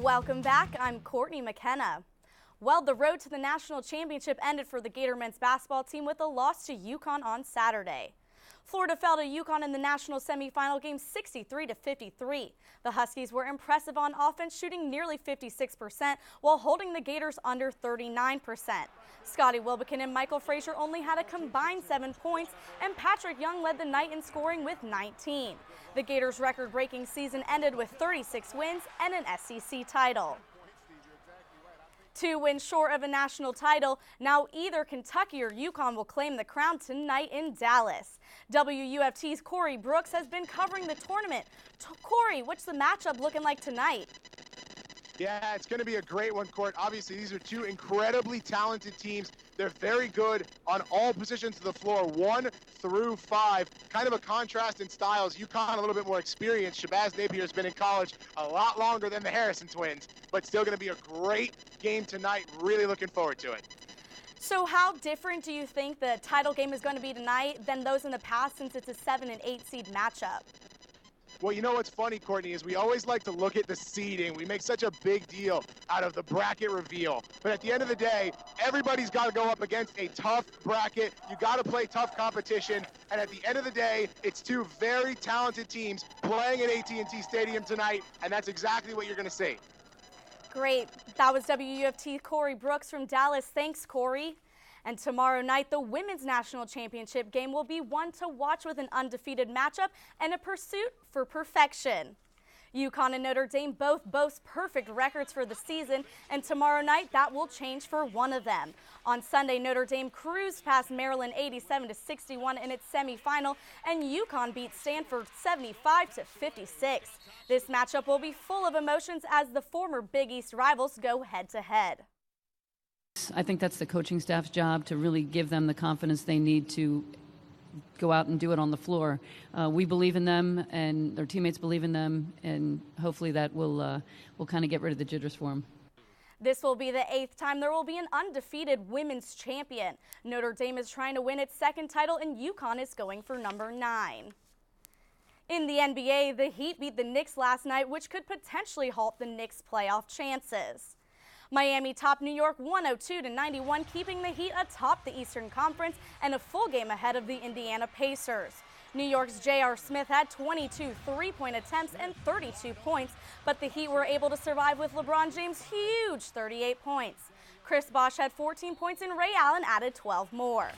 Welcome back. I'm Courtney McKenna. Well, the road to the national championship ended for the Gator men's basketball team with a loss to UConn on Saturday. Florida fell to UConn in the national semifinal game 63-53. The Huskies were impressive on offense, shooting nearly 56% while holding the Gators under 39%. Scotty Wilbekin and Michael Frazier only had a combined 7 points, and Patrick Young led the night in scoring with 19. The Gators' record-breaking season ended with 36 wins and an SEC title. 2 wins short of a national title, now either Kentucky or UConn will claim the crown tonight in Dallas. WUFT's Corey Brooks has been covering the tournament. Corey, what's the matchup looking like tonight? Yeah, it's going to be a great one, Court. Obviously, these are two incredibly talented teams. They're very good on all positions of the floor, 1 through 5. Kind of a contrast in styles. UConn a little bit more experienced. Shabazz Napier's been in college a lot longer than the Harrison twins, but still going to be a great game tonight. Really looking forward to it. So how different do you think the title game is going to be tonight than those in the past, since it's a 7 and 8 seed matchup? Well, you know what's funny, Courtney, is we always like to look at the seeding. We make such a big deal out of the bracket reveal. But at the end of the day, everybody's got to go up against a tough bracket. You got to play tough competition. And at the end of the day, it's two very talented teams playing at AT&T Stadium tonight, and that's exactly what you're going to see. Great. That was WUFT Corey Brooks from Dallas. Thanks, Corey. And tomorrow night, the women's national championship game will be one to watch, with an undefeated matchup and a pursuit for perfection. UConn and Notre Dame both boast perfect records for the season, and tomorrow night that will change for one of them. On Sunday, Notre Dame cruised past Maryland 87-61 in its semifinal, and UConn beat Stanford 75-56. This matchup will be full of emotions as the former Big East rivals go head-to-head. I think that's the coaching staff's job, to really give them the confidence they need to go out and do it on the floor. We believe in them, and their teammates believe in them, and hopefully that will kind of get rid of the jitters for them. This will be the 8th time there will be an undefeated women's champion. Notre Dame is trying to win its 2nd title, and UConn is going for number 9. In the NBA, the Heat beat the Knicks last night, which could potentially halt the Knicks' playoff chances. Miami topped New York 102-91, keeping the Heat atop the Eastern Conference and a full game ahead of the Indiana Pacers. New York's J.R. Smith had 22 three-point attempts and 32 points, but the Heat were able to survive with LeBron James' huge 38 points. Chris Bosh had 14 points and Ray Allen added 12 more.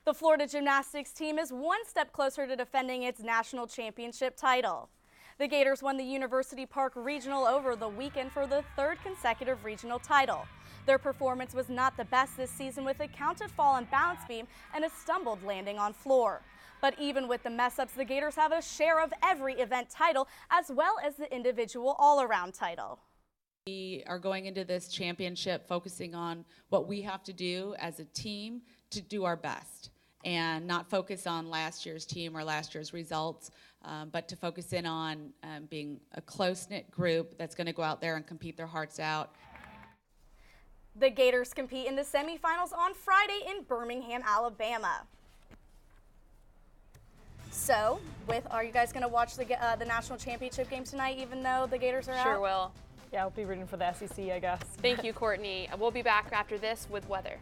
The Florida gymnastics team is one step closer to defending its national championship title. The Gators won the University Park Regional over the weekend for the 3rd consecutive regional title. Their performance was not the best this season, with a counted fall on balance beam and a stumbled landing on floor. But even with the mess-ups, the Gators have a share of every event title, as well as the individual all-around title. We are going into this championship focusing on what we have to do as a team to do our best, and not focus on last year's team or last year's results, but to focus in on being a close-knit group that's going to go out there and compete their hearts out. The Gators compete in the semifinals on Friday in Birmingham, Alabama. So, are you guys going to watch the national championship game tonight, even though the Gators are out? Sure will. Yeah, I'll be rooting for the SEC, I guess. Thank you, Courtney. We'll be back after this with weather.